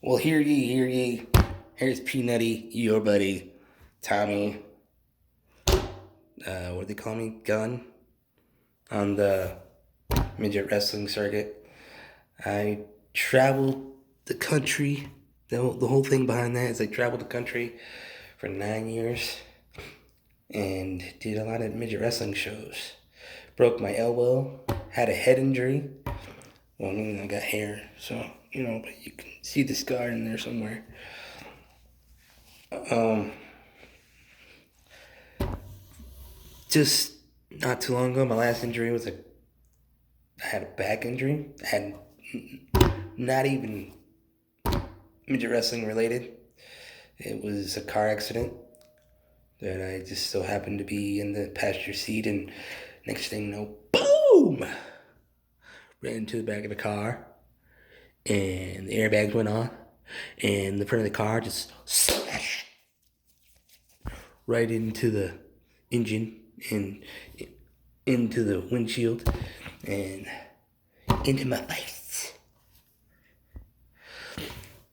Well, hear ye, hear ye. Here's Peanutty, your buddy, Tommy. What do they call me? Gun on the midget wrestling circuit. I traveled the country. The whole thing behind that is I traveled the country for 9 years and did a lot of midget wrestling shows. Broke my elbow, had a head injury. Well, I mean, I got hair, so but you can see the scar in there somewhere. Um, just not too long ago, my last injury was I had a back injury. I had not even midget wrestling related. It was a car accident that I just so happened to be in the passenger seat, and next thing you know, boom! Ran into the back of the car, and the airbags went on, and the front of the car just smashed right into the engine and into the windshield and into my face.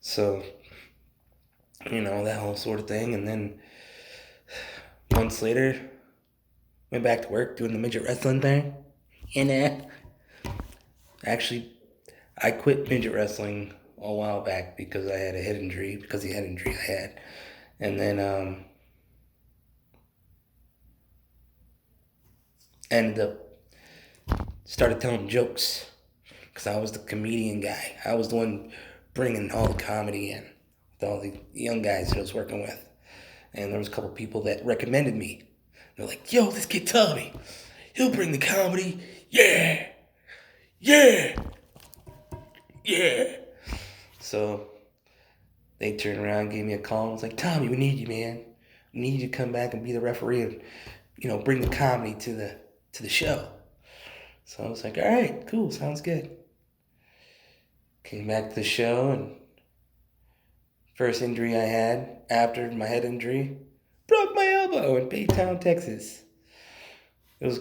So, that whole sort of thing. And then months later, went back to work doing the midget wrestling thing. And actually, I quit midget wrestling a while back because I had a head injury, because of the head injury I had. And then ended up started telling jokes because I was the comedian guy. I was the one bringing all the comedy in with all the young guys that I was working with. And there was a couple people that recommended me. They're like, yo, let's get Tommy. He'll bring the comedy. Yeah. Yeah. Yeah. So they turned around and gave me a call and was like, Tommy, we need you, man. We need you to come back and be the referee and, bring the comedy to the show. So I was like, all right, cool, sounds good. Came back to the show, and first injury I had after my head injury, broke my elbow in Baytown, Texas. It was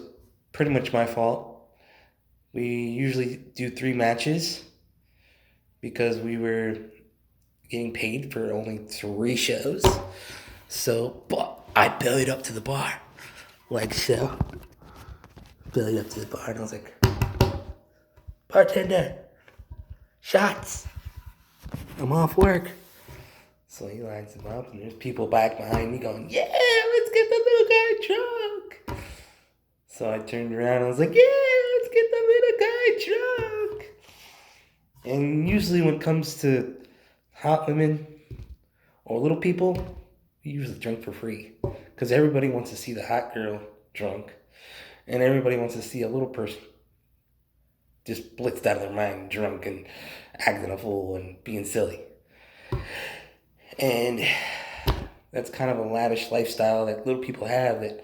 pretty much my fault. We usually do 3 matches because we were getting paid for only 3 shows. So, but I bellied up to the bar, like so. Bellied up to the bar, and I was like, bartender, shots. I'm off work. So he lines them up, and there's people back behind me going, yeah, let's get the little guy drunk. So I turned around and I was like, yeah, let's get the little guy drunk. And usually when it comes to hot women or little people, we usually drink for free. Because everybody wants to see the hot girl drunk. And everybody wants to see a little person just blitzed out of their mind, drunk and acting a fool and being silly. And that's kind of a lavish lifestyle that little people have that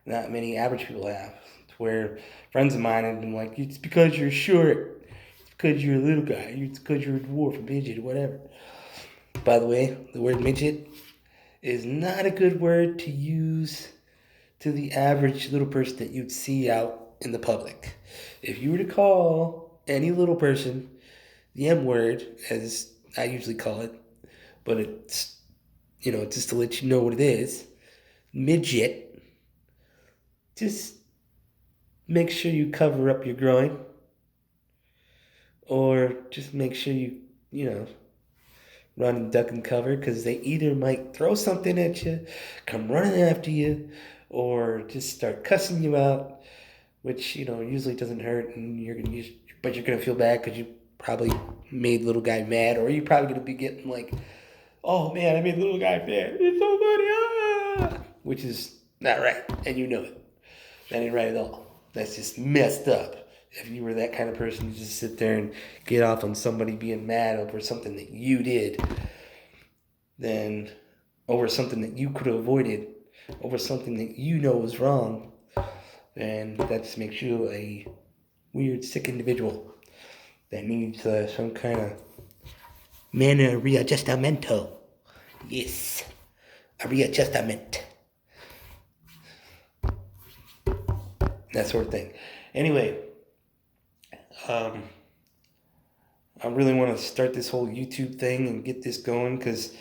not many average people have. To where friends of mine have been like, it's because you're short. It's because you're a little guy. It's because you're a dwarf, a midget, or whatever. By the way, the word midget is not a good word to use to the average little person that you'd see out in the public. If you were to call any little person the M word, as I usually call it, but it's, just to let you know what it is, midget, just make sure you cover up your groin, or just make sure you run and duck and cover, because they either might throw something at you, come running after you, or just start cussing you out, which usually doesn't hurt, and but you're gonna feel bad because you probably made little guy mad, or you're probably gonna be getting like, oh man, I made little guy mad. It's so funny, which is not right, and you know it. That ain't right at all. That's just messed up. If you were that kind of person, you just sit there and get off on somebody being mad over something that you did, then over something that you could have avoided, over something that you know was wrong, then that just makes you a weird, sick individual that needs some kind of manner readjustamento. Yes, a readjustment. That sort of thing. Anyway, I really want to start this whole YouTube thing and get this going because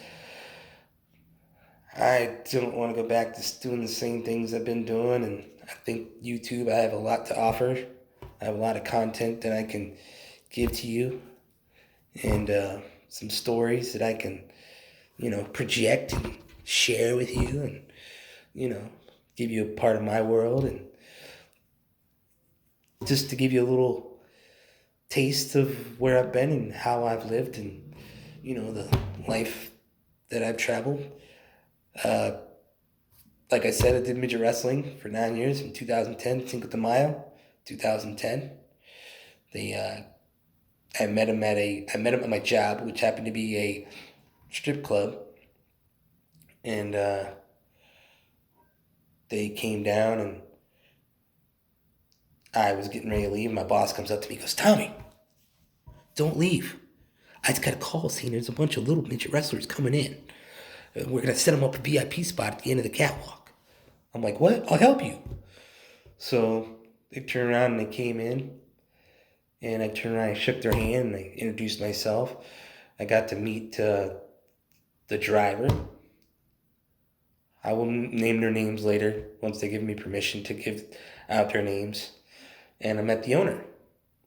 I don't want to go back to doing the same things I've been doing. And I think YouTube, I have a lot to offer. I have a lot of content that I can give to you and some stories that I can, project and share with you and, give you a part of my world and just to give you a little taste of where I've been and how I've lived and, the life that I've traveled. Uh, like I said, I did midget wrestling for 9 years from 2010 Cinco de Mayo, 2010. They, I met him at my job, which happened to be a strip club, and they came down and I was getting ready to leave. My boss comes up to me and goes, Tommy, don't leave. I just got a call saying there's a bunch of little midget wrestlers coming in. We're going to set them up a VIP spot at the end of the catwalk. I'm like, what? I'll help you. So they turned around and they came in. And I turned around and I shook their hand and I introduced myself. I got to meet the driver. I will name their names later once they give me permission to give out their names. And I met the owner,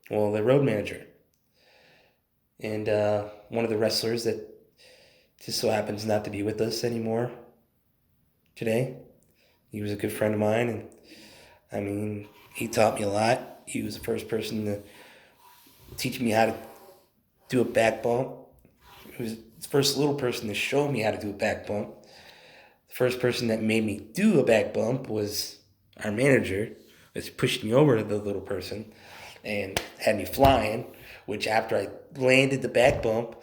the road manager. And one of the wrestlers that just so happens not to be with us anymore today. He was a good friend of mine, and I mean, he taught me a lot. He was the first person to teach me how to do a back bump. He was the first little person to show me how to do a back bump. The first person that made me do a back bump was our manager, which pushed me over to the little person and had me flying, which after I landed the back bump,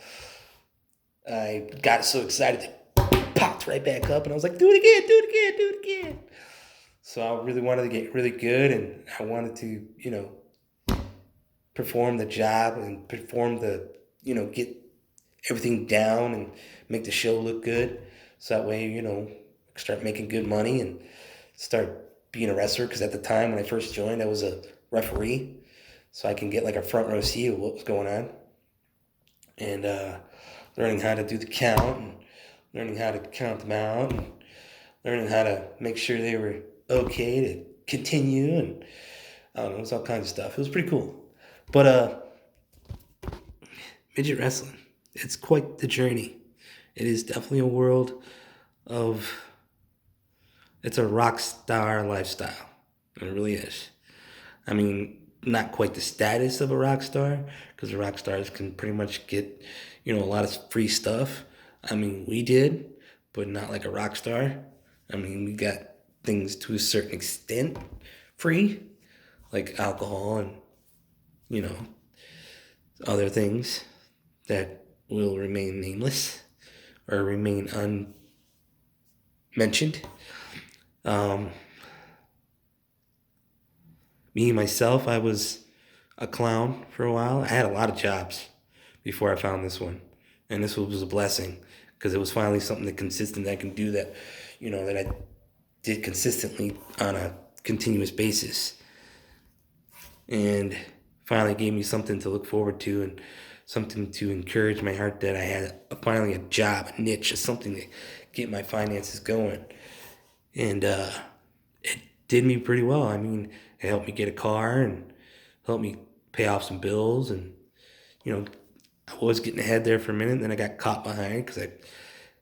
I got so excited that popped right back up and I was like, do it again, do it again, do it again. So I really wanted to get really good and I wanted to, perform the job and get everything down and make the show look good. So that way, start making good money and start being a wrestler. Because at the time when I first joined, I was a referee. So I can get like a front row seat of what was going on. And learning how to do the count and learning how to count them out and learning how to make sure they were okay to continue. And I don't know, it was all kinds of stuff. It was pretty cool. But midget wrestling, it's quite the journey. It is definitely a world it's a rock star lifestyle. It really is. I mean, not quite the status of a rock star, because the rock stars can pretty much get, a lot of free stuff. I mean, we did, but not like a rock star. I mean, we got things to a certain extent free, like alcohol and, other things that will remain nameless or remain unmentioned. Me, myself, I was a clown for a while. I had a lot of jobs before I found this one. And this was a blessing because it was finally something that consistent that I can do that, that I did consistently on a continuous basis. And finally gave me something to look forward to and something to encourage my heart that I had finally a job, a niche, or something to get my finances going. And it did me pretty well. I mean, it helped me get a car and helped me pay off some bills. And, I was getting ahead there for a minute. And then I got caught behind because I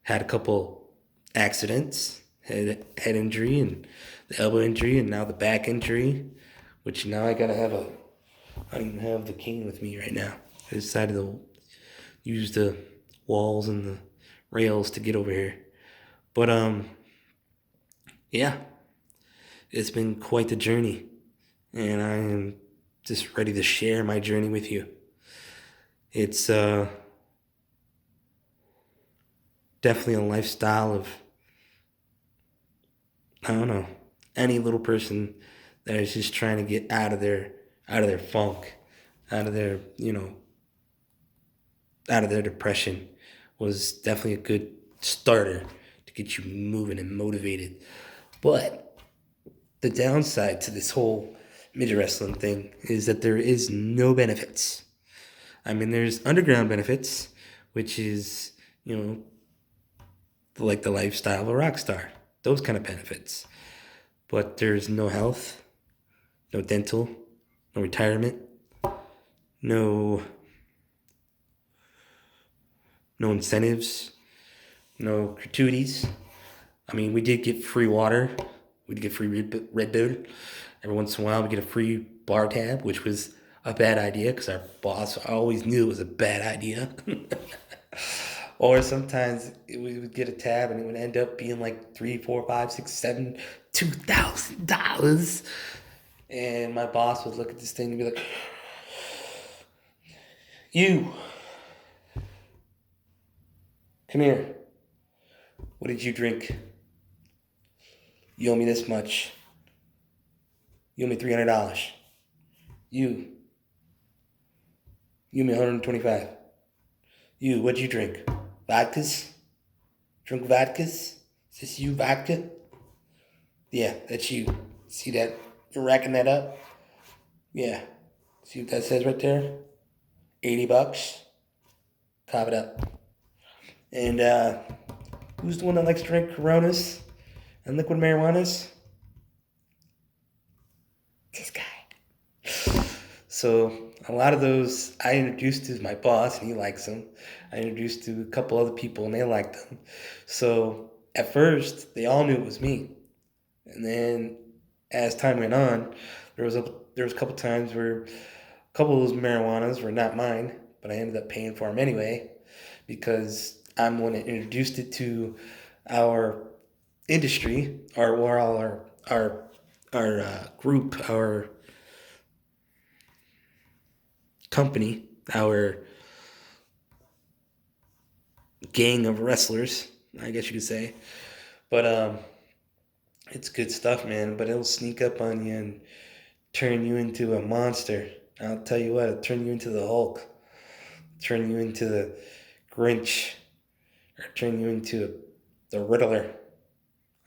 had a couple accidents, head injury and the elbow injury and now the back injury, which now I got to have I don't even have the cane with me right now. I decided to use the walls and the rails to get over here. But, yeah, it's been quite the journey. And I am just ready to share my journey with you. It's definitely a lifestyle of, I don't know, any little person that is just trying to get out of their funk, out of their, out of their depression was definitely a good starter to get you moving and motivated. But the downside to this whole midget wrestling thing is that there is no benefits. I mean, there's underground benefits, which is, you know, like the lifestyle of a rock star, those kind of benefits. But there's no health, no dental, no retirement, no no incentives, no gratuities. I mean, we did get free water. We did get free Red Bull. Every once in a while, we get a free bar tab, which was a bad idea because our boss always knew it was a bad idea. Or sometimes we would get a tab and it would end up being like three, four, five, six, seven, $2,000. And my boss would look at this thing and be like, "You, come here. What did you drink? You owe me this much. You owe me $300. You, you owe me 125. You, what'd you drink? Vodkas? Drink vodkas? Is this you, vodka? Yeah, that's you. See that? You're racking that up? Yeah. See what that says right there? $80. Pop it up. And who's the one that likes to drink Coronas and liquid marijuanas? This guy. So a lot of those I introduced to my boss and he likes them. I introduced to a couple other people and they liked them. So at first they all knew it was me. And then as time went on, there was a couple times where a couple of those marijuanas were not mine, but I ended up paying for them anyway because I'm the one that introduced it to our industry, our group, our company, our gang of wrestlers, I guess you could say. But it's good stuff, man. But it'll sneak up on you and turn you into a monster. I'll tell you what, it'll turn you into the Hulk, turn you into the Grinch, or turn you into the Riddler.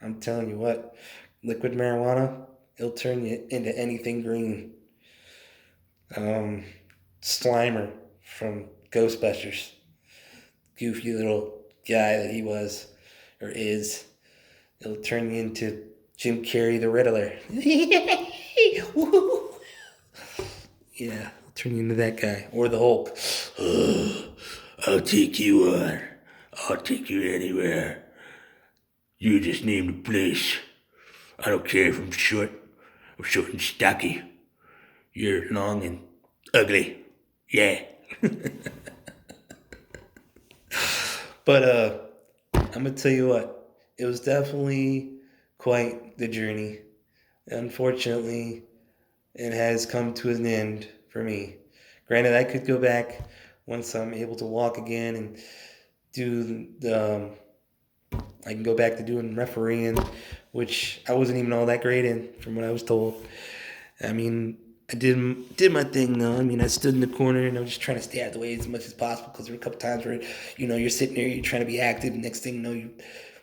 I'm telling you what, liquid marijuana, it'll turn you into anything green. Slimer from Ghostbusters, goofy little guy that he was, or is, it'll turn you into Jim Carrey the Riddler. Yeah, it'll turn you into that guy, or the Hulk. I'll take you on. I'll take you anywhere. You just name the place. I don't care if I'm short and stocky. You're long and ugly. Yeah. But I'm gonna tell you what, it was definitely quite the journey. Unfortunately, it has come to an end for me. Granted, I could go back once I'm able to walk again and do I can go back to doing refereeing, which I wasn't even all that great in, from what I was told. I mean, I did my thing though. I mean, I stood in the corner and I was just trying to stay out of the way as much as possible because there were a couple times where, you're sitting there, you're trying to be active, and next thing you know,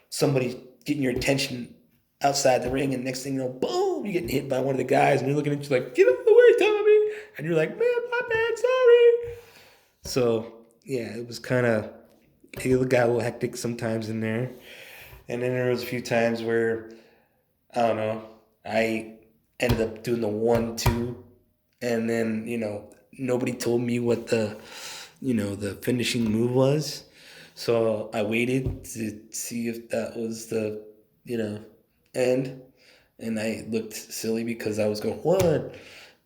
somebody's getting your attention outside the ring, and next thing you know, boom, you're getting hit by one of the guys, and they're looking at you like, "Get out of the way, Tommy," and you're like, "Man, my bad, sorry." So yeah, it was it got a little hectic sometimes in there, and then there was a few times where I don't know, I ended up doing the 1-2, and then nobody told me what the finishing move was, so I waited to see if that was the end, and I looked silly because I was going 1,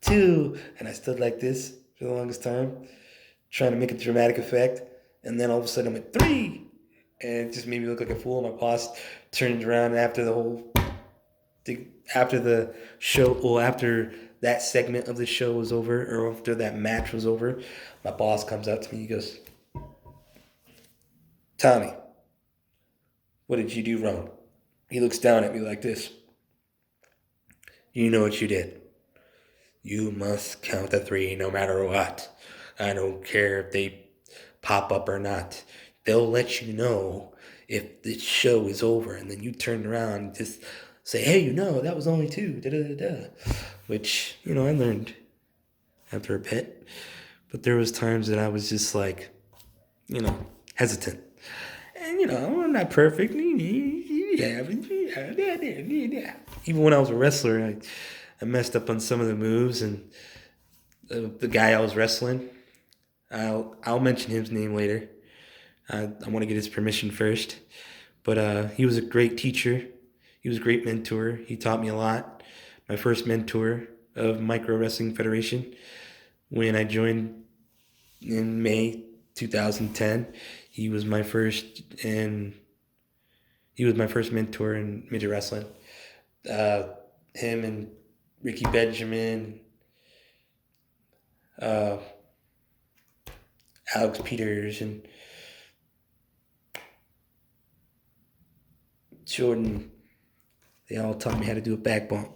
2, and I stood like this for the longest time, trying to make a dramatic effect, and then all of a sudden I'm at 3, and it just made me look like a fool. My boss turned around after the show, or after that segment of the show was over, or after that match was over, my boss comes up to me, he goes, "Tommy, what did you do wrong?" He looks down at me like this. "You know what you did. You must count to 3 no matter what. I don't care if they pop up or not. They'll let you know if the show is over, and then you turn around and just say, 'Hey, that was only 2, da da da da,'" which, I learned after a bit. But there was times that I was just like, hesitant. And I'm not perfect. Even when I was a wrestler, I messed up on some of the moves, and the guy I was wrestling, I'll mention his name later. I want to get his permission first. But he was a great teacher. He was a great mentor. He taught me a lot. My first mentor of Micro Wrestling Federation when I joined in May 2010. He was my first mentor in midget wrestling. Him and Ricky Benjamin, Alex Peters, and Jordan, they all taught me how to do a back bump.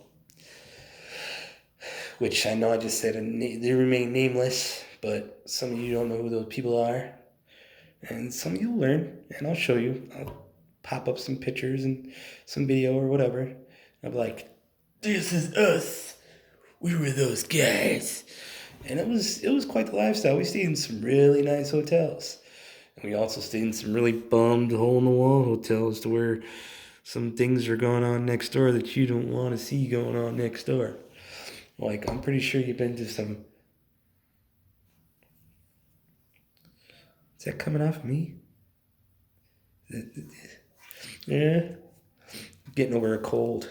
Which I know I just said they remain nameless, but some of you don't know who those people are. And some of you will learn, and I'll show you. I'll pop up some pictures and some video or whatever. I'm like, this is us. We were those guys. And it was quite the lifestyle. We stayed in some really nice hotels. And we also stayed in some really bummed hole-in-the-wall hotels to where some things are going on next door that you don't want to see going on next door. Like, I'm pretty sure you've been to some... Is that coming off of me? Yeah. I'm getting over a cold.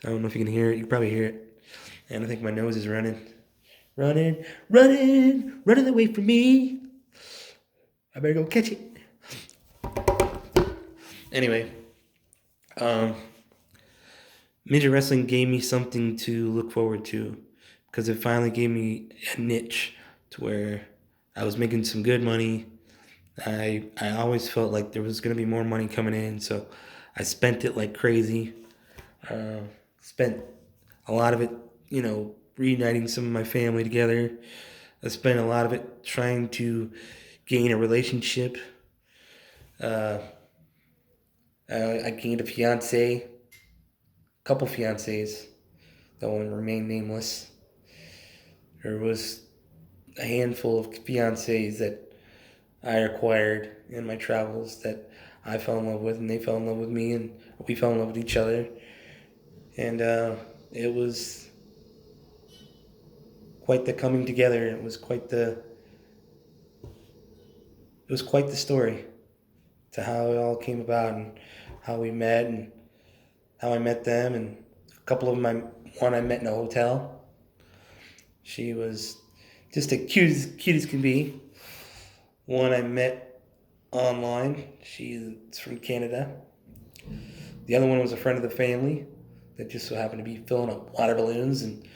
I don't know if you can hear it. You can probably hear it. And I think my nose is running. Running away from me. I better go catch it. Anyway, midget wrestling gave me something to look forward to because it finally gave me a niche to where I was making some good money. I always felt like there was going to be more money coming in, so I spent it like crazy. Spent a lot of it, reuniting some of my family together. I spent a lot of it trying to gain a relationship. I gained a fiance, couple fiancés that will remain nameless. There was a handful of fiancés that I acquired in my travels that I fell in love with, and they fell in love with me, and we fell in love with each other. And it was quite the coming together. It was quite the story to how it all came about and how we met and how I met them. And a couple of one I met in a hotel. She was just as cute as can be. One I met online. She's from Canada. The other one was a friend of the family that just so happened to be filling up water balloons, and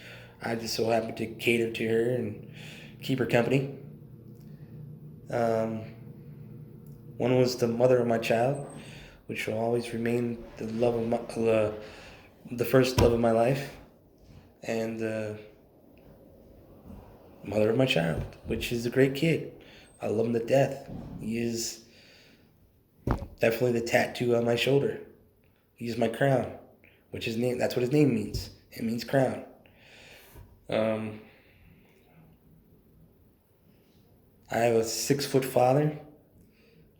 I just so happened to cater to her and keep her company. One was the mother of my child, which will always remain the love of the first love of my life, and the mother of my child, which is a great kid. I love him to death. He is definitely the tattoo on my shoulder. He's my crown, that's what his name means. It means crown. I have a 6-foot father,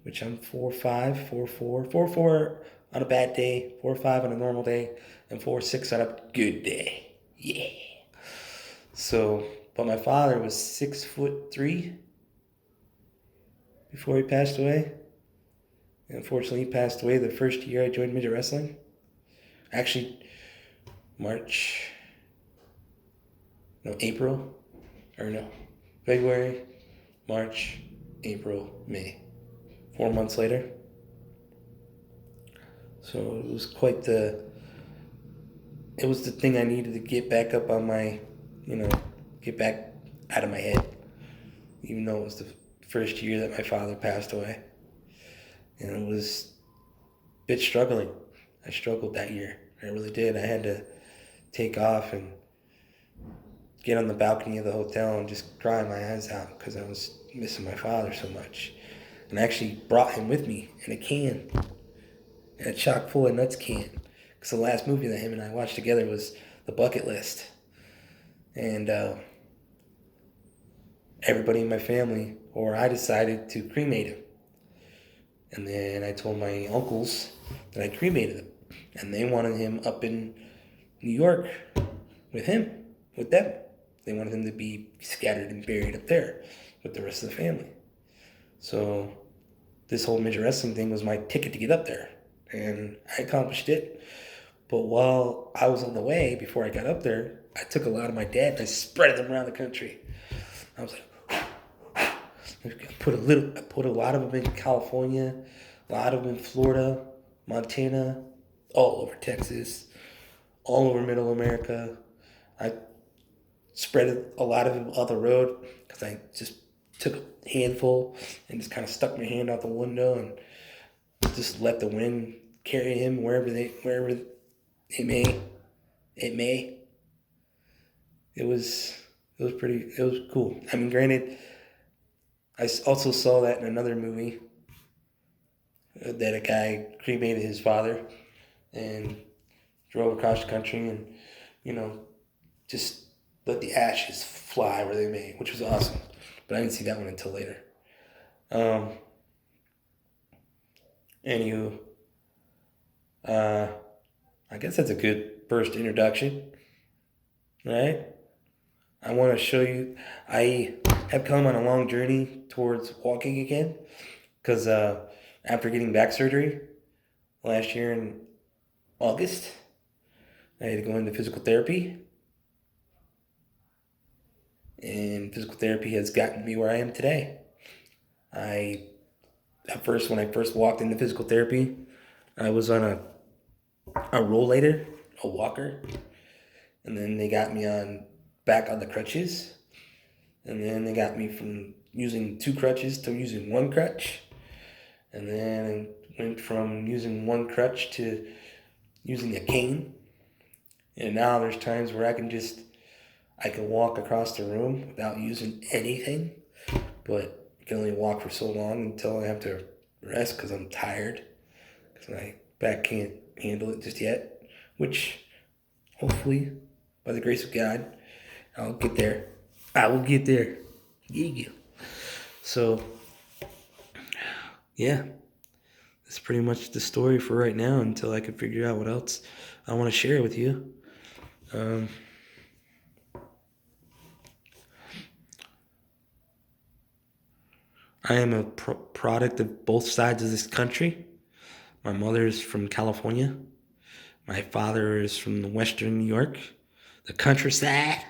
which I'm 4'5", 4'4", 4'4" on a bad day, 4'5" on a normal day, and 4'6" on a good day. Yeah. So, but my father was 6'3" before he passed away. And unfortunately, he passed away the first year I joined midget wrestling. Actually, February, March, April, May. 4 months later. So it was it was the thing I needed to get back up on get back out of my head. Even though it was the first year that my father passed away. And it was a bit struggling. I struggled that year. I really did. I had to take off and get on the balcony of the hotel and just cry my eyes out because I was missing my father so much. And I actually brought him with me in a can, in a chock full of nuts can. Because the last movie that him and I watched together was The Bucket List. And everybody in my family, or I decided to cremate him. And then I told my uncles that I cremated him. And they wanted him up in New York with him, with them. They wanted him to be scattered and buried up there with the rest of the family. So this whole midget wrestling thing was my ticket to get up there. And I accomplished it. But while I was on the way, before I got up there, I took a lot of my dad and I spread them around the country. I was like, I put a lot of them in California, a lot of them in Florida, Montana, all over Texas, all over Middle America. I spread a lot of them on the road because I just took a handful and just kind of stuck my hand out the window and just let the wind carry him wherever it may. It was cool. I mean, granted, I also saw that in another movie that a guy cremated his father and drove across the country and, just let the ashes fly where they may, which was awesome. But I didn't see that one until later. Anywho, I guess that's a good first introduction, right? I want to show you, I have come on a long journey towards walking again because after getting back surgery last year in August, I had to go into physical therapy. And physical therapy has gotten me where I am today. When I first walked into physical therapy, I was on a rollator, a walker. And then they got me back on the crutches. And then they got me from using 2 crutches to using 1 crutch. And then I went from using 1 crutch to using a cane. And now there's times where I can walk across the room without using anything. But I can only walk for so long until I have to rest because I'm tired. Because my back can't handle it just yet. Which, hopefully, by the grace of God, I'll get there. I will get there. Yeah. So, yeah. That's pretty much the story for right now until I can figure out what else I want to share with you. I am a product of both sides of this country. My mother is from California. My father is from Western New York, the countryside.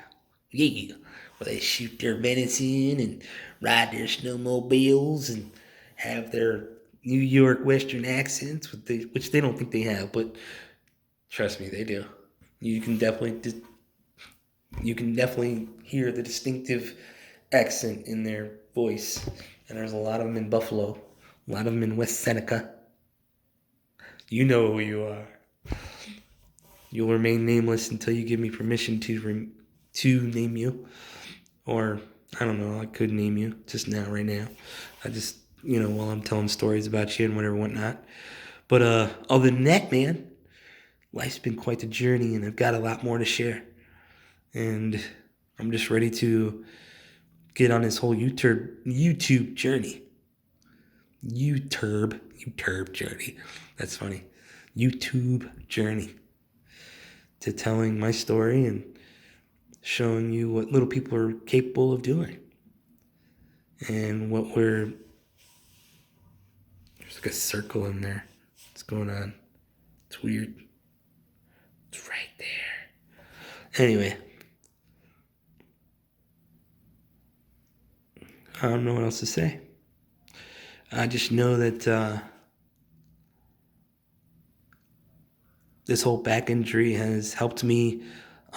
Yeah, where they shoot their venison and ride their snowmobiles and have their New York Western accents, which they don't think they have, but trust me, they do. You can definitely hear the distinctive accent in their voice. And there's a lot of them in Buffalo, a lot of them in West Seneca. You know who you are. You'll remain nameless until you give me permission to name you. Or, I don't know, I could name you just now, right now. I just, while I'm telling stories about you and whatnot. But other than that, man, life's been quite the journey and I've got a lot more to share. And I'm just ready to get on this whole YouTube journey. YouTube journey. That's funny. YouTube journey. To telling my story and showing you what little people are capable of doing. And there's like a circle in there. What's going on? It's weird. It's right there. Anyway. I don't know what else to say. I just know that this whole back injury has helped me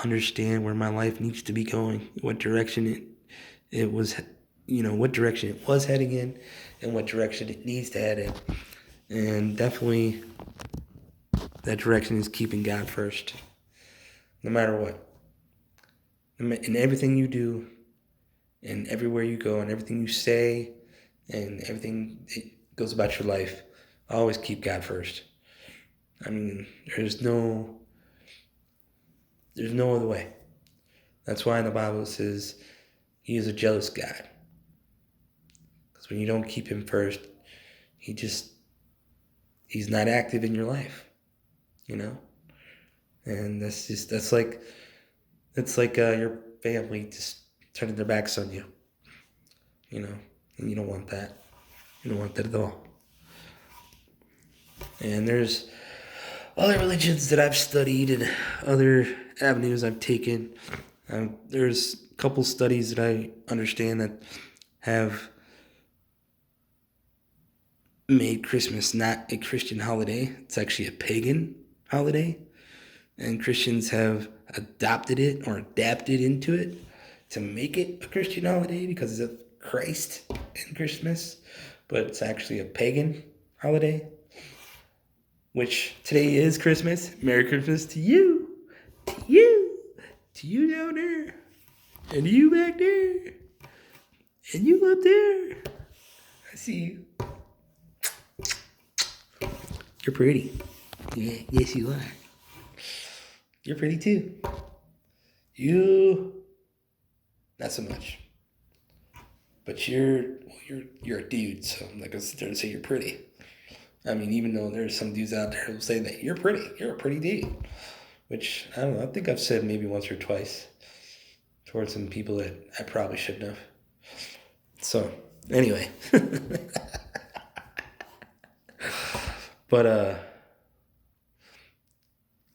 understand where my life needs to be going, what direction it was, what direction it was heading in, and what direction it needs to head in. And definitely that direction is keeping God first, no matter what. In everything you do, and everywhere you go, and everything you say, and everything that goes about your life, always keep God first. I mean, there's no other way. That's why in the Bible it says He is a jealous God. Because when you don't keep him first, he's not active in your life, you know? And it's like your family just turning their backs on you, you know? And you don't want that. You don't want that at all. And there's other religions that I've studied and other avenues I've taken. There's a couple studies that I understand that have made Christmas not a Christian holiday. It's actually a pagan holiday. And Christians have adopted it or adapted into it to make it a Christian holiday because of Christ and Christmas. But it's actually a pagan holiday, which today is Christmas. Merry Christmas to you, to you down there, and you back there, and you up there. I see you. You're pretty. Yeah, yes you are. You're pretty too. You, not so much. But you're a dude, so I'm not gonna sit there and say you're pretty. I mean, even though there's some dudes out there who say that you're pretty, you're a pretty dude. Which, I don't know, I think I've said maybe once or twice towards some people that I probably shouldn't have. So, anyway. But,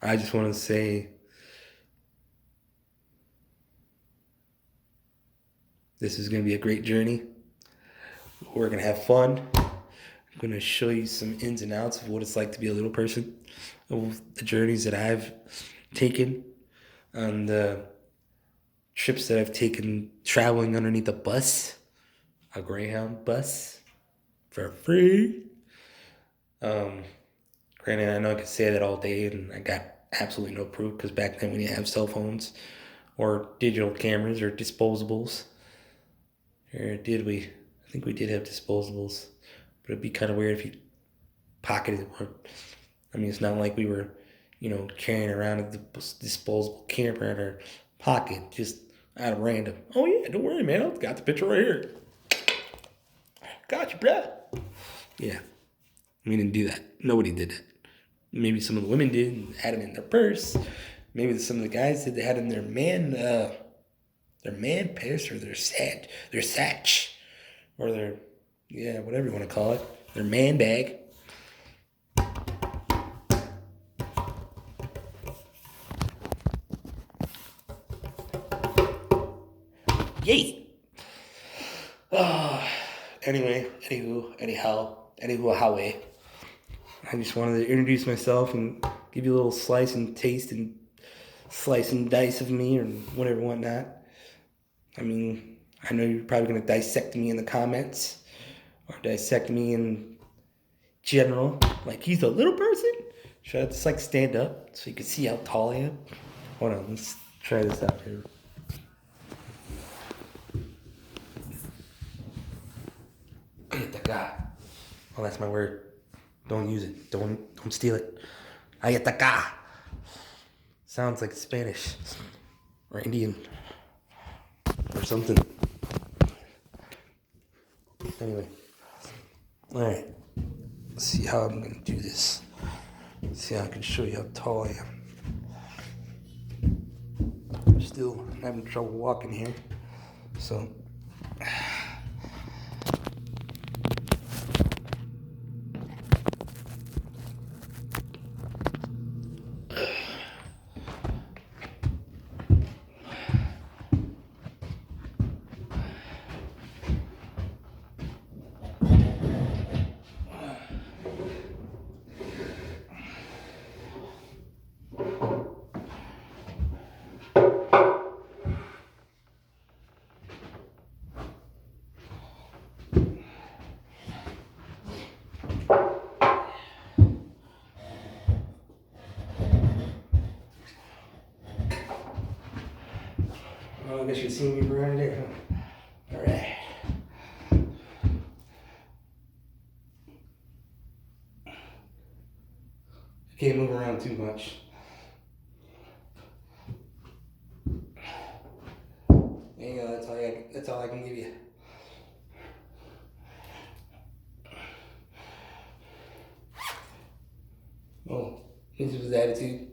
I just want to say this is going to be a great journey. We're going to have fun. I'm going to show you some ins and outs of what it's like to be a little person, of the journeys that I've taken, on the trips that I've taken traveling underneath a bus, a Greyhound bus, for free. Granted, I know I could say that all day and I got absolutely no proof because back then we didn't have cell phones or digital cameras or disposables. Or did we? I think we did have disposables, but it'd be kind of weird if you pocketed one. I mean, it's not like we were, carrying around a disposable camera in our pocket just out of random. Oh yeah, don't worry, man. I've got the picture right here. Got you, bruh. Yeah, we didn't do that. Nobody did that. Maybe some of the women did and had them in their purse. Maybe some of the guys did. They had in their man purse or their satch, or whatever you want to call it, their man bag. Yay! Anyhow, Howie. I just wanted to introduce myself and give you a little slice and taste and slice and dice of me or whatever, whatnot. I mean, I know you're probably going to dissect me in the comments or dissect me in general. Like, he's a little person? Should I just, stand up so you can see how tall I am? Hold on, let's try this out here. Ayataka. Oh, that's my word. Don't use it. Don't steal it. Ayataka. Sounds like Spanish or Indian or something. Anyway. Alright. Let's see how I'm going to do this. Let's see how I can show you how tall I am. I'm still having trouble walking here. So... Well, I guess you see me right there. All right. I can't move around too much. There you go. That's all I can give you. Oh, this was his attitude.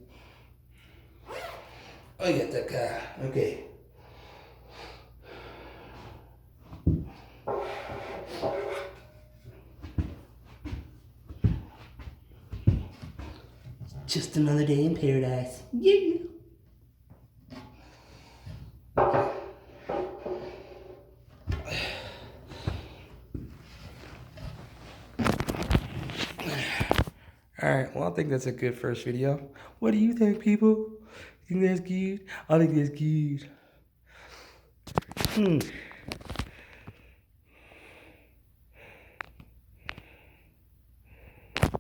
Oh, you got that car. Okay. Just another day in paradise. Yeah. Alright, well, I think that's a good first video. What do you think, people? You think that's good? I think that's good.